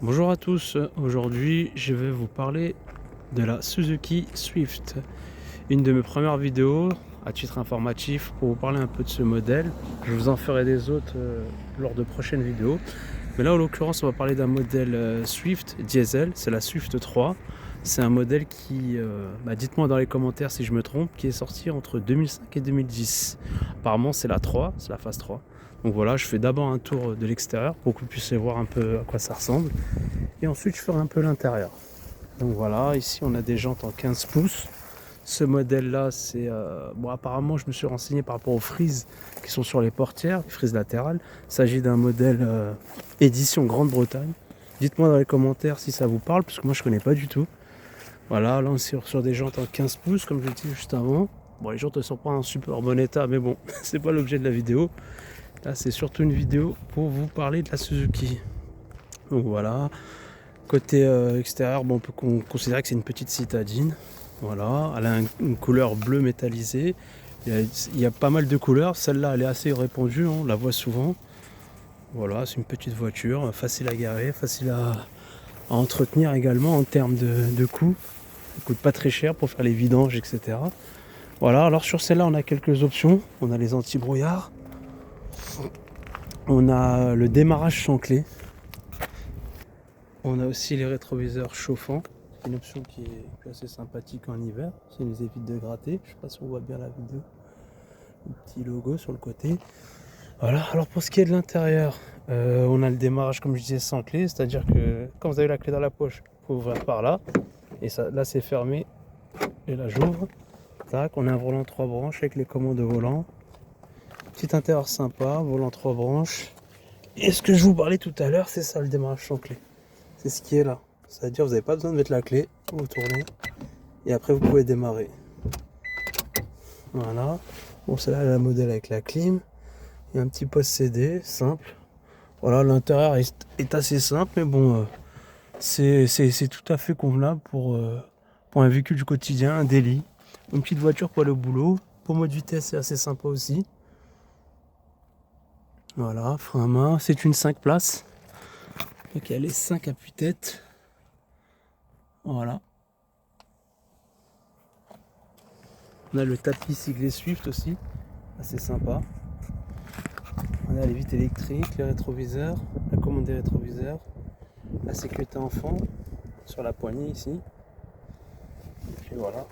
Bonjour à tous, aujourd'hui je vais vous parler de la Suzuki Swift. Une de mes premières vidéos à titre informatif pour vous parler un peu de ce modèle. Je vous en ferai des autres lors de prochaines vidéos. Mais là en l'occurrence on va parler d'un modèle Swift diesel, c'est la Swift 3. C'est un modèle qui, dites-moi dans les commentaires si je me trompe, qui est sorti entre 2005 et 2010. Apparemment c'est la 3, c'est la phase 3. Donc voilà, je fais d'abord un tour de l'extérieur pour que vous puissiez voir un peu à quoi ça ressemble. Et ensuite je ferai un peu l'intérieur. Donc voilà, ici on a des jantes en 15 pouces. Ce modèle là c'est apparemment je me suis renseigné par rapport aux frises qui sont sur les portières, les frises latérales. Il s'agit d'un modèle édition Grande-Bretagne. Dites-moi dans les commentaires si ça vous parle, parce que moi je connais pas du tout. Voilà, là on est sur des jantes en 15 pouces comme je l'ai dit juste avant. Bon, les jantes ne sont pas en super bon état, mais bon, c'est pas l'objet de la vidéo. Là c'est surtout une vidéo pour vous parler de la Suzuki. Donc voilà. Côté extérieur, on peut considérer que c'est une petite citadine. Voilà, elle a une couleur bleu métallisé. Il y a pas mal de couleurs. Celle-là, elle est assez répandue, on la voit souvent. Voilà, c'est une petite voiture, facile à garer, facile à entretenir également en termes de coût. Elle coûte pas très cher pour faire les vidanges, etc. Voilà, alors sur celle-là, on a quelques options. On a les anti-brouillards. On a le démarrage sans clé. On a aussi les rétroviseurs chauffants. C'est une option qui est assez sympathique en hiver. Ça nous évite de gratter. Je ne sais pas si on voit bien la vidéo. Un petit logo sur le côté. Voilà. Alors pour ce qui est de l'intérieur, on a le démarrage comme je disais sans clé. C'est-à-dire que quand vous avez la clé dans la poche, il faut ouvrir par là. Et ça, là c'est fermé. Et là j'ouvre. Tac, on a un volant 3 branches avec les commandes de volant. Petit intérieur sympa, volant 3 branches. Et ce que je vous parlais tout à l'heure, c'est ça le démarrage sans clé. C'est ce qui est là. C'est-à-dire vous n'avez pas besoin de mettre la clé, vous tournez et après vous pouvez démarrer. Voilà. Bon, c'est là la modèle avec la clim. Il y a un petit poste CD simple. Voilà, l'intérieur est assez simple, mais bon, c'est tout à fait convenable pour un véhicule du quotidien, un daily. Une petite voiture pour aller au boulot. Pour mode vitesse, c'est assez sympa aussi. Voilà, frein à main. C'est une 5 places. Donc il y a les 5 appuis-tête. Voilà. On a le tapis siglé Swift aussi, assez sympa. On a les vitres électriques, les rétroviseurs, la commande des rétroviseurs, la sécurité enfant sur la poignée ici. Et puis voilà.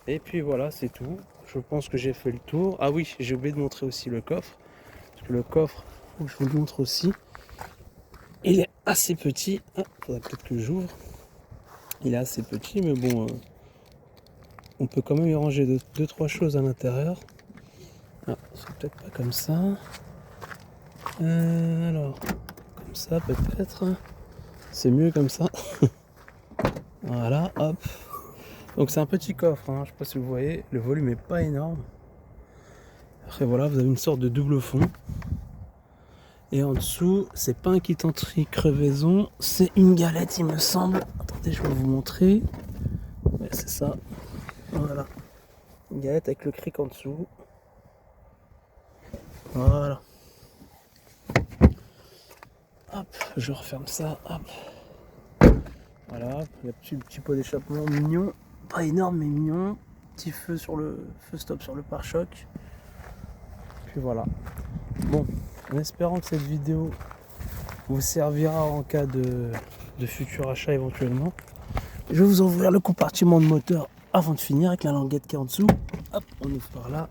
Et puis voilà, c'est tout. Je pense que j'ai fait le tour. Ah oui, j'ai oublié de montrer aussi le coffre. Parce que le coffre, faut que je vous le montre aussi. Il est assez petit. Ah, faudrait peut-être que j'ouvre. Il est assez petit, mais bon, on peut quand même y ranger 2-3 choses à l'intérieur. Ah, c'est peut-être pas comme ça. Alors, comme ça peut-être. C'est mieux comme ça. Voilà, hop. Donc c'est un petit coffre, hein. Je sais pas si vous voyez, le volume est pas énorme. Après voilà, vous avez une sorte de double fond. Et en dessous, c'est pas un kit anti-crevaison, c'est une galette il me semble. Attendez, je vais vous montrer. Ouais, c'est ça. Voilà. Une galette avec le cric en dessous. Voilà. Hop, je referme ça. Hop. Voilà, il y a un petit pot d'échappement mignon. Pas énorme mais mignon. Petit feu sur le feu stop sur le pare-choc. Puis voilà. Bon, en espérant que cette vidéo vous servira en cas de futur achat éventuellement. Je vais vous ouvrir le compartiment de moteur avant de finir avec la languette qui est en dessous. Hop, on ouvre par là.